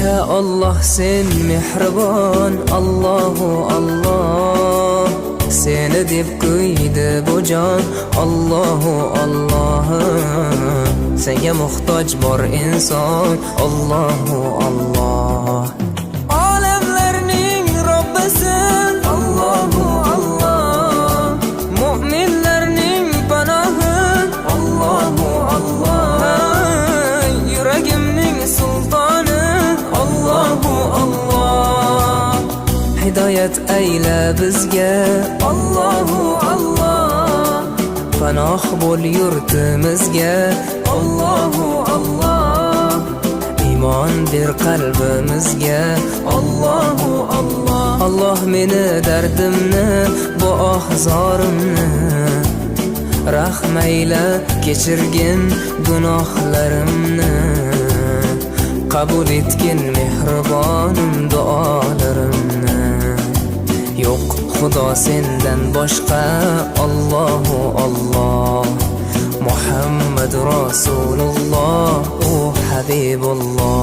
Ya Allah sen mehribon, Allahu Allah. Seni deb kuydi bu jon, Allahu Allah. Senga muhtoj bor inson, Allahu Allah. Olamlarning Robbisin, Allahu Allah. Mu'minlarning panohi, Allahu Allah. Yuragimning sultoni, Allahu Allah. Hidayat ayla bizga, Allahu Allah. Panoh bo'l yurtimizga, Allahu Allah. Iymon ber qalbimizga, Allahu Allah. Allah meni dardimni, bu ohzorimni rahmayla kechirgin gunohlarimni. Qabul etgin mehribonim duolarimni. Yo'q Xudo sendan boshqa, Allahu Allah. Muhammad Rasululloh, u Habibulloh.